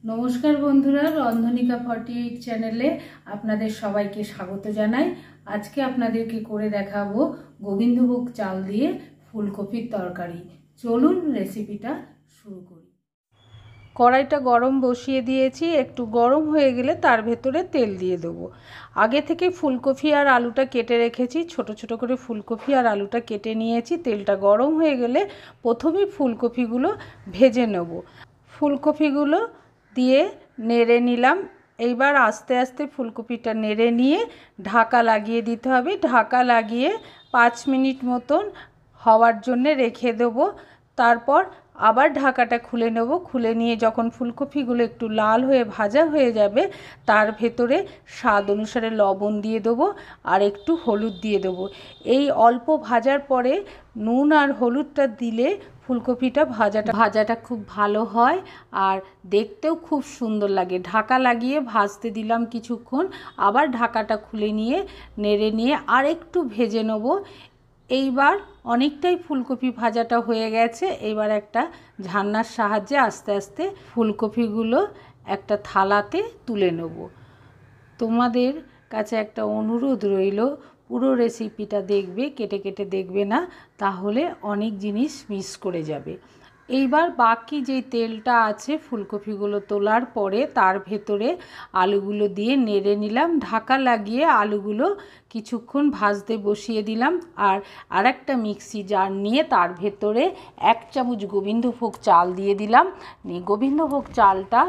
नमस्कार बंधुरा रंधनिका 48 चैनेले आपनादेर सबाइके स्वागत जानाई। आज के आपनादेरके करे देखाबो गोविंदभोग चाल दिए फुलकपिर तरकारी। चलुन रेसिपिटा शुरू करी। कड़ाईटा गरम बसिए दिएछि, एकटू गरम हये गेले तार भेतरे तेल दिए देबो। आगे थेके फुलकपि और आलूटा केटे रेखेछि, छोटो छोटो करे फुलकपि और आलूटा केटे निएछि। तेलटा गरम हये गेले प्रथमे फुलकपिगुलो भेजे नेब। फुलकपिगुलो दिए नेड़े निलाम। एइबार आस्ते आस्ते फुलकपिटा नेड़े निये ढाका लागिए दिते हबे। ढाका लागिए 5 मिनट मतन हওয়ার জন্য रेखे देबो। तारपर आबार ढाकाटा खुले नेब। खुले निये जखन फुलकपिगुलो एकटू लाल हये भाजा हये जाबे तार भेतरे स्वाद अनुसारे लवण दिए देबो और एकटू हलुद दिए देबो। एई अल्प भाजार परे नुन और हलुदटा दिले फुलकपिटा भाजाटा खूब भालो हय और देखतेও खूब सुंदर लागे। ढाका लागिए भाजते दिलाम किछुक्षण, आबार ढाकाटा खुले निये नेड़े निये आर एकटू भेजे नेब। এইবার অনেকটাই ফুলকপি ভাজাটা হয়ে গেছে। এবার একটা ঝান্নার সাহায্যে আস্তে আস্তে ফুলকপিগুলো একটা থালাতে তুলে নেব। তোমাদের কাছে একটা অনুরোধ রইল, পুরো রেসিপিটা দেখবে, কেটে কেটে দেখবে না, তাহলে অনেক জিনিস মিস করে যাবে। এইবার বাকি যে তেলটা আছে ফুলকপিগুলো তোলার পরে তার ভেতরে আলুগুলো দিয়ে নেড়ে নিলাম। ঢাকা লাগিয়ে আলুগুলো কিছুক্ষণ ভাজতে বসিয়ে দিলাম। আর আরেকটা মিক্সি জার নিয়ে তার ভেতরে 1 চামচ গোবিন্দভোগ চাল দিয়ে দিলাম। গোবিন্দভোগ চালটা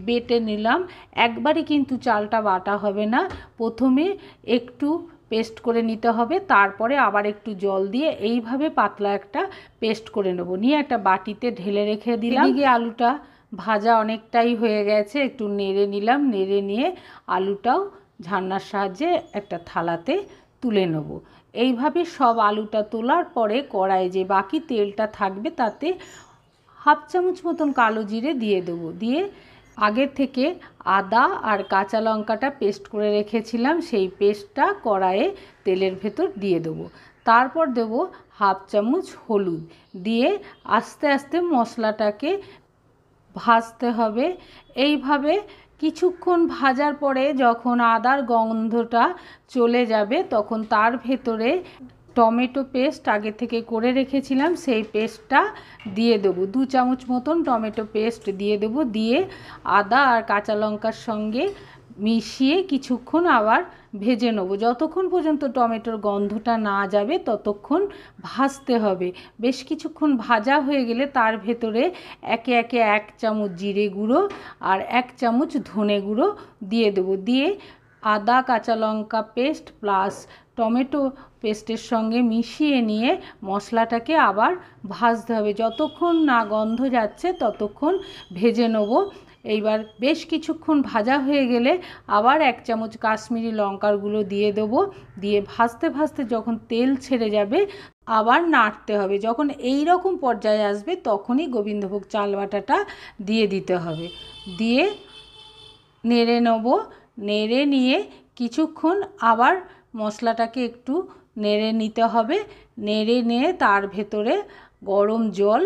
বেটে নিলাম। একবারে কিন্তু চালটা বাটা হবে না, প্রথমে একটু পেস্ট করে নিতে হবে, তারপরে আবার একটু জল দিয়ে এইভাবে পাতলা একটা পেস্ট করে নেব। নিয়ে একটা বাটিতে ঢেলে রেখে দিলাম। এদিকে আলুটা ভাজা অনেকটাই হয়ে গেছে, একটু নেড়ে নিলাম। নেড়ে নিয়ে আলুটাও ঝান্নার সাহায্যে একটা থালাতে তুলে নেব। এইভাবে সব আলুটা তোলার পরে কড়াইয়ে যে বাকি তেলটা থাকবে তাতে 1/2 চামচ মতন কালো জিরে দিয়ে দেবো। দিয়ে आगे থেকে आदा और काँचा लंकाटा पेस्ट करे रेखेछिलाम, सेई पेस्टटा कड़ाइये तेलेर भेतर दिए देबो। तारपर देबो 1/2 चामच हलुद दिए आस्ते आस्ते मशलाटाके भाजते हबे। এইভাবে কিছুক্ষণ ভাজার পরে যখন আদার গন্ধটা চলে যাবে তখন তার ভেতরে টমেটো পেস্ট आगे থেকে করে রেখেছিলাম সেই পেস্টটা দিয়ে দেবো। 2 চামচ মতন টমেটো পেস্ট দিয়ে দেবো। দিয়ে আদা আর কাঁচা লঙ্কার সঙ্গে মিশিয়ে কিছুক্ষণ আবার ভেজে নেব। যতক্ষণ পর্যন্ত টমেটোর গন্ধটা না যাবে ততক্ষণ ভাজতে হবে। বেশ কিছুক্ষণ ভাজা হয়ে গেলে তার ভেতরে একে একে 1 চামচ জিরে গুঁড়ো আর 1 চামচ ধনে গুঁড়ো দিয়ে দেবো। দিয়ে আদা কাঁচা লঙ্কা পেস্ট প্লাস টমেটো পেস্টের সঙ্গে মিশিয়ে নিয়ে মশলাটাকে আবার ভাজতে হবে। যতক্ষণ না গন্ধ যাচ্ছে ততক্ষণ ভেজে নেব। এইবার বেশ কিছুক্ষণ ভাজা হয়ে গেলে আবার 1 চামচ কাশ্মীরি লঙ্কার গুঁড়ো দিয়ে দেবো। দিয়ে ভাজতে ভাজতে যখন তেল ছেড়ে যাবে আবার নাড়তে হবে। যখন এই রকম পর্যায়ে আসবে তখনই গোবিন্দভোগ চাল বাটাটা দিয়ে দিতে হবে। দিয়ে নেড়ে নেব। নেড়ে নিয়ে কিছুক্ষণ আবার মশলাটাকে একটু নেড়ে নিতে হবে। নেড়ে নিয়ে তার ভেতরে গরম জল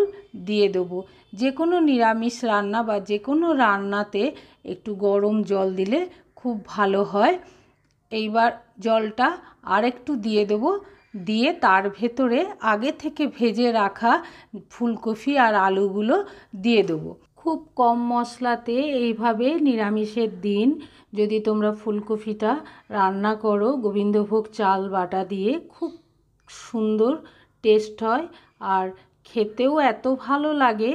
দিয়ে দেবো। যে কোনো নিরামিষ রান্না বা যে কোনো রান্নাতে একটু গরম জল দিলে খুব ভালো হয়। এইবার জলটা আরেকটু দিয়ে দেবো। দিয়ে তার ভেতরে আগে থেকে ভেজে রাখা ফুলকপি আর আলুগুলো দিয়ে দেবো। খুব কম মশলাতে এইভাবে নিরামিষের দিন যদি তোমরা ফুলকপিটা রান্না করো গোবিন্দভোগ চাল বাটা দিয়ে, খুব সুন্দর টেস্ট হয় আর খেতেও এত ভালো লাগে।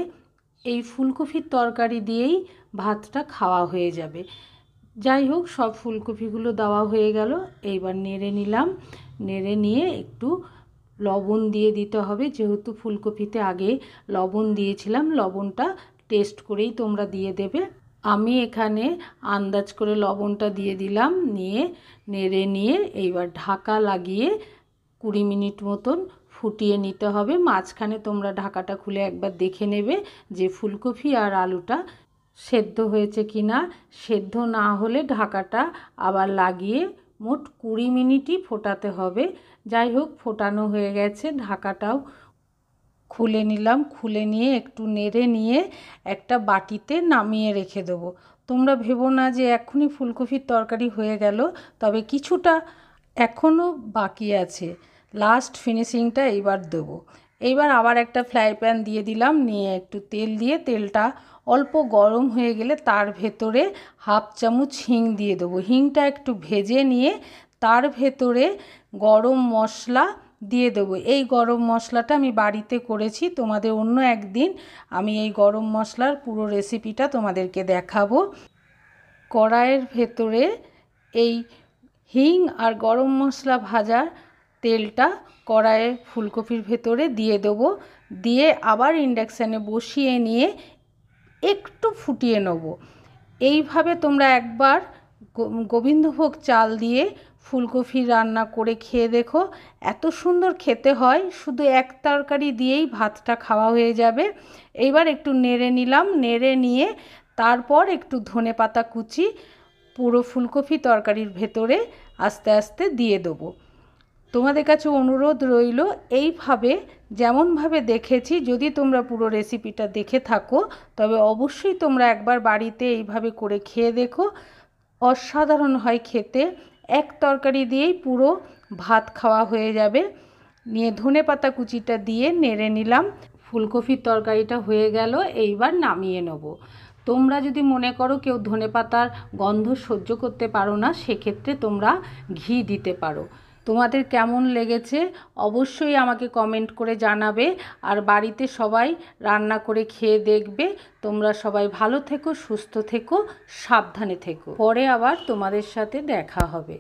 এই ফুলকপির তরকারি দিয়েই ভাতটা খাওয়া হয়ে যাবে। যাই হোক, সব ফুলকপিগুলো দেওয়া হয়ে গেল। এইবার নেড়ে নিলাম। নেড়ে নিয়ে একটু লবণ দিয়ে দিতে হবে, যেহেতু ফুলকপিতে আগে লবণ দিয়েছিলাম। লবণটা টেস্ট করেই তোমরা দিয়ে দেবে। আমি এখানে আন্দাজ করে লবণটা দিয়ে দিলাম। নিয়ে নেড়ে নিয়ে এইবার ঢাকা লাগিয়ে 20 মিনিট মতন ফুটিয়ে নিতে হবে। মাঝখানে তোমরা ঢাকাটা খুলে একবার দেখে নেবে যে ফুলকপি আর আলুটা সেদ্ধ হয়েছে কিনা। সেদ্ধ না হলে ঢাকাটা আবার লাগিয়ে মোট 20 মিনিটই ফোটাতে হবে। যাই হোক, ফোটানো হয়ে গেছে। ঢাকাটাও খুলে নিলাম। খুলে নিয়ে একটু নেড়ে নিয়ে একটা বাটিতে নামিয়ে রেখে দেবো। তোমরা ভেবো না যে এখনই ফুলকপির তরকারি হয়ে গেল, তবে কিছুটা এখনও বাকি আছে। লাস্ট ফিনিশিংটা এইবার দেবো। এইবার আবার একটা ফ্রাই প্যান দিয়ে দিলাম, নিয়ে একটু তেল দিয়ে তেলটা অল্প গরম হয়ে গেলে তার ভেতরে হাফ চামচ হিং দিয়ে দেবো। হিংটা একটু ভেজে নিয়ে তার ভেতরে গরম মশলা দিয়ে দেবো। এই গরম মশলাটা আমি বাড়িতে করেছি, তোমাদের অন্য একদিন আমি এই গরম মশলার পুরো রেসিপিটা তোমাদেরকে দেখাবো। কড়াইয়ের ভেতরে এই হিং আর গরম মশলা ভাজার তেলটা কড়াইয়ে ফুলকপির ভেতরে দিয়ে দেবো। দিয়ে আবার ইন্ডাকশানে বসিয়ে নিয়ে একটু ফুটিয়ে নেব। এইভাবে তোমরা একবার গোবিন্দভোগ চাল দিয়ে ফুলকপি রান্না করে খেয়ে দেখো, এত সুন্দর খেতে হয়। শুধু এক তরকারি দিয়েই ভাতটা খাওয়া হয়ে যাবে। এইবার একটু নেড়ে নিলাম, নেড়ে নিয়ে তারপর একটু ধনেপাতা কুচি পুরো ফুলকপি তরকারির ভেতরে আস্তে আস্তে দিয়ে দেবো। তোমাদের কাছে অনুরোধ রইল, এইভাবে যেমনভাবে দেখেছি যদি তোমরা পুরো রেসিপিটা দেখে থাকো তবে অবশ্যই তোমরা একবার বাড়িতে এইভাবে করে খেয়ে দেখো। অসাধারণ হয় খেতে। এক তরকারি দিয়েই পুরো ভাত খাওয়া হয়ে যাবে। নিয়ে ধনেপাতা কুচিটা দিয়ে নেড়ে নিলাম। ফুলকপির তরকারিটা হয়ে গেল, এইবার নামিয়ে নেব। তোমরা যদি মনে করো কেউ ধনেপাতার গন্ধ সহ্য করতে পারো না, সেক্ষেত্রে তোমরা ঘি দিতে পারো। তোমাদের কেমন লেগেছে অবশ্যই আমাকে কমেন্ট করে জানাবে। আর বাড়িতে সবাই রান্না করে খেয়ে দেখবে। তোমরা সবাই ভালো থেকো, সুস্থ থেকো, সাবধানে থেকো। পরে আবার তোমাদের সাথে দেখা হবে।